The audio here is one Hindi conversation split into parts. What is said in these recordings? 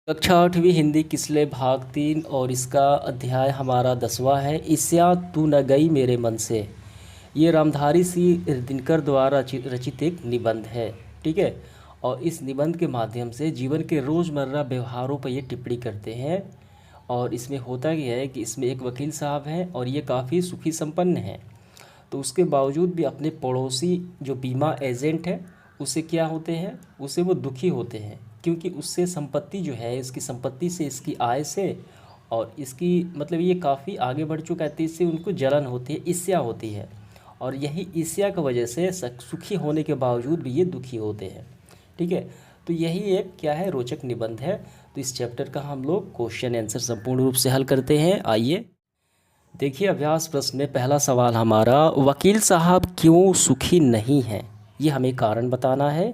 कक्षा 8वीं हिंदी किसले भाग 3 और इसका अध्याय हमारा 10वां है। ईस्या तू न गई मेरे मन से। ये रामधारी सिंह दिनकर द्वारा रचित एक निबंध है। ठीक है। और इस निबंध के माध्यम से जीवन के रोज़मर्रा व्यवहारों पर ये टिप्पणी करते हैं। और इसमें होता क्या है कि इसमें एक वकील साहब हैं और ये काफ़ी सुखी संपन्न हैं। तो उसके बावजूद भी अपने पड़ोसी जो बीमा एजेंट है उससे क्या होते हैं, उससे वो दुखी होते हैं, क्योंकि उससे संपत्ति जो है, इसकी संपत्ति से, इसकी आय से और इसकी मतलब ये काफ़ी आगे बढ़ चुका है, तो इससे उनको जलन होती है, ईर्ष्या होती है। और यही ईर्ष्या की वजह से सुखी होने के बावजूद भी ये दुखी होते हैं। ठीक है। तो यही एक क्या है, रोचक निबंध है। तो इस चैप्टर का हम लोग क्वेश्चन आंसर संपूर्ण रूप से हल करते हैं। आइए देखिए, अभ्यास प्रश्न में पहला सवाल हमारा, वकील साहब क्यों सुखी नहीं हैं, ये हमें कारण बताना है।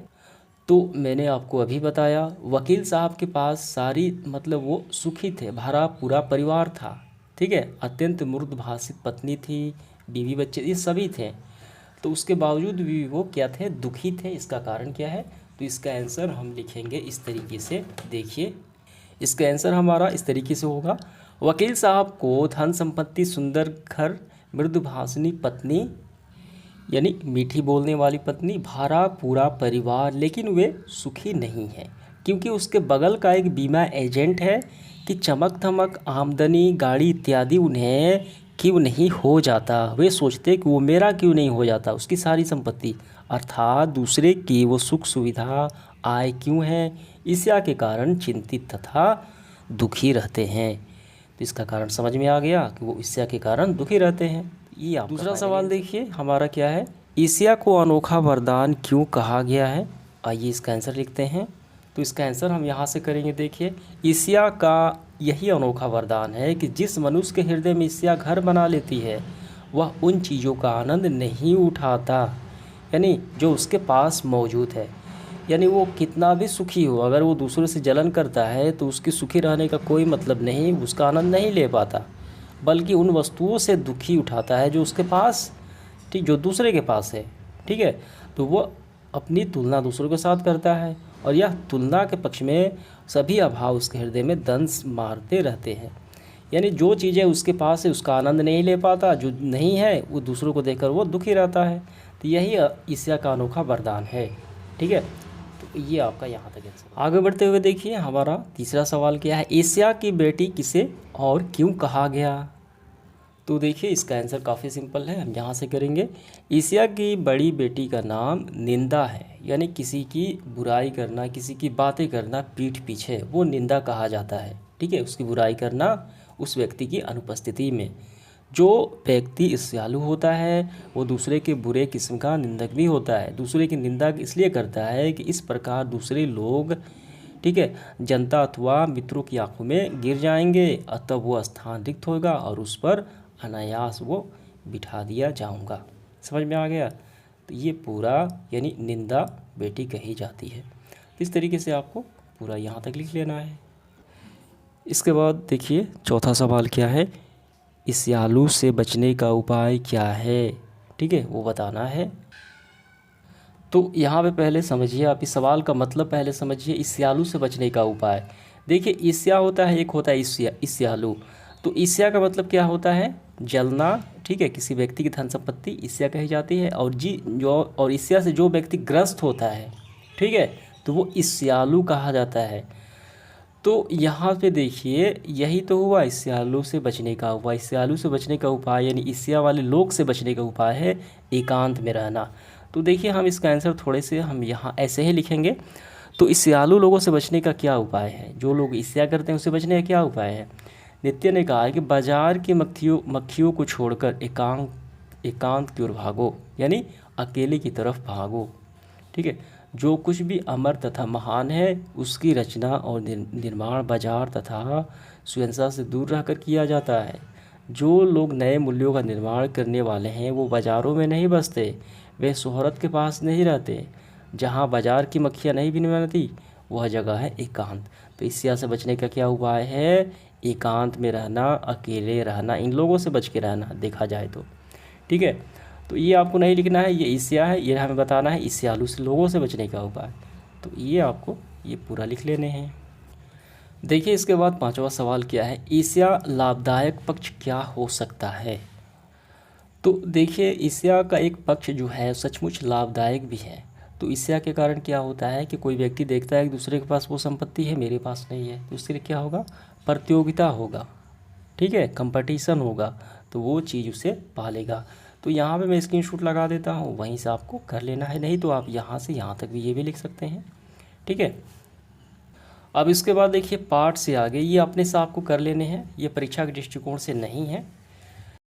तो मैंने आपको अभी बताया, वकील साहब के पास सारी मतलब वो सुखी थे, भरा पूरा परिवार था। ठीक है। अत्यंत मृदुभाषित पत्नी थी, बीवी बच्चे, ये सभी थे। तो उसके बावजूद भी वो क्या थे, दुखी थे। इसका कारण क्या है? तो इसका आंसर हम लिखेंगे इस तरीके से। देखिए, इसका आंसर हमारा इस तरीके से होगा, वकील साहब को धन संपत्ति, सुंदर घर, मृदुभाषिनी पत्नी यानी मीठी बोलने वाली पत्नी, भरा पूरा परिवार, लेकिन वे सुखी नहीं हैं, क्योंकि उसके बगल का एक बीमा एजेंट है कि चमक धमक, आमदनी, गाड़ी इत्यादि उन्हें क्यों नहीं हो जाता। वे सोचते कि वो मेरा क्यों नहीं हो जाता, उसकी सारी संपत्ति, अर्थात दूसरे की वो सुख सुविधा, आय क्यों है, ईर्ष्या के कारण चिंतित तथा दुखी रहते हैं। तो इसका कारण समझ में आ गया कि वो ईर्ष्या के कारण दुखी रहते हैं। ये आप दूसरा सवाल देखिए हमारा क्या है, ईर्ष्या को अनोखा वरदान क्यों कहा गया है। आइए इसका आंसर लिखते हैं। तो इसका आंसर हम यहाँ से करेंगे। देखिए, ईर्ष्या का यही अनोखा वरदान है कि जिस मनुष्य के हृदय में ईर्ष्या घर बना लेती है, वह उन चीज़ों का आनंद नहीं उठाता, यानी जो उसके पास मौजूद है। यानी वो कितना भी सुखी हो, अगर वो दूसरों से जलन करता है तो उसकी सुखी रहने का कोई मतलब नहीं, उसका आनंद नहीं ले पाता, बल्कि उन वस्तुओं से दुखी उठाता है जो उसके पास, ठीक, जो दूसरे के पास है। ठीक है। तो वो अपनी तुलना दूसरों के साथ करता है और यह तुलना के पक्ष में सभी अभाव उसके हृदय में दंश मारते रहते हैं। यानी जो चीज़ें उसके पास है उसका आनंद नहीं ले पाता, जो नहीं है वो दूसरों को देखकर वो दुखी रहता है। तो यही ईर्ष्या का अनोखा वरदान है। ठीक है। तो ये आपका यहाँ तक आंसर। आगे बढ़ते हुए देखिए, हमारा तीसरा सवाल क्या है, ईर्ष्या की बेटी किसे और क्यों कहा गया। तो देखिए, इसका आंसर काफ़ी सिंपल है, हम यहाँ से करेंगे। ईर्ष्या की बड़ी बेटी का नाम निंदा है, यानी किसी की बुराई करना, किसी की बातें करना पीठ पीछे, वो निंदा कहा जाता है। ठीक है। उसकी बुराई करना उस व्यक्ति की अनुपस्थिति में। जो व्यक्ति ईर्ष्यालु होता है वो दूसरे के बुरे किस्म का निंदक भी होता है। दूसरे की निंदा इसलिए करता है कि इस प्रकार दूसरे लोग, ठीक है, जनता अथवा मित्रों की आंखों में गिर जाएंगे, अतः वो स्थान रिक्त होगा और उस पर अनायास वो बिठा दिया जाऊंगा। समझ में आ गया। तो ये पूरा यानी निंदा बेटी कही जाती है। इस तरीके से आपको पूरा यहाँ तक लिख लेना है। इसके बाद देखिए, चौथा सवाल क्या है, ईर्ष्यालु से बचने का उपाय क्या है। ठीक है, वो बताना है। तो यहाँ पे पहले समझिए, आप इस सवाल का मतलब पहले समझिए, ईर्ष्यालु से बचने का उपाय। देखिए, ईर्ष्या होता है, एक होता है ईर्ष्यालु। तो ईर्ष्या का मतलब क्या होता है, जलना। ठीक है, किसी व्यक्ति की धन संपत्ति ईर्ष्या कही जाती है। और ईर्ष्या से जो व्यक्ति ग्रस्त होता है, ठीक है, तो वो ईर्ष्यालु कहा जाता है। तो यहाँ पे देखिए, यही तो हुआ ईर्ष्यालु से बचने का उपाय। ईर्ष्यालु से बचने का उपाय यानी ईर्ष्या वाले लोग से बचने का उपाय है एकांत में रहना। तो देखिए, हम इसका आंसर थोड़े से हम यहाँ ऐसे ही लिखेंगे। तो ईर्ष्यालु लोगों से बचने का क्या उपाय है, जो लोग ईर्ष्या करते हैं उससे बचने का क्या उपाय है। नित्य ने कहा है कि बाजार की मक्खियों को छोड़कर एकांत की ओर भागो, यानी अकेले की तरफ भागो। ठीक है। जो कुछ भी अमर तथा महान है उसकी रचना और निर्माण बाजार तथा स्वयंसा से दूर रहकर किया जाता है। जो लोग नए मूल्यों का निर्माण करने वाले हैं वो बाज़ारों में नहीं बसते, वे शोहरत के पास नहीं रहते। जहाँ बाजार की मक्खियाँ नहीं बिन बनती वह जगह है एकांत। तो ईर्ष्या से बचने का क्या उपाय है, एकांत में रहना, अकेले रहना, इन लोगों से बच के रहना देखा जाए तो। ठीक है। तो ये आपको नहीं लिखना है, ये ईर्ष्या है, ये हमें बताना है ईर्ष्यालु से लोगों से बचने का उपाय। तो ये आपको ये पूरा लिख लेने हैं। देखिए इसके बाद पांचवा सवाल क्या है, ईर्ष्या लाभदायक पक्ष क्या हो सकता है। तो देखिए ईर्ष्या का एक पक्ष जो है सचमुच लाभदायक भी है। तो ईर्ष्या के कारण क्या होता है कि कोई व्यक्ति देखता है कि दूसरे के पास वो संपत्ति है, मेरे पास नहीं है, तो इसके लिए क्या होगा, प्रतियोगिता होगा, ठीक है, कंपटीशन होगा, तो वो चीज़ उसे पालेगा। तो यहाँ पे मैं स्क्रीनशॉट लगा देता हूँ, वहीं से आपको कर लेना है, नहीं तो आप यहाँ से यहाँ तक भी ये भी लिख सकते हैं, ठीक है। अब इसके बाद देखिए पार्ट से आगे ये अपने से आपको कर लेने हैं, ये परीक्षा के दृष्टिकोण से नहीं है,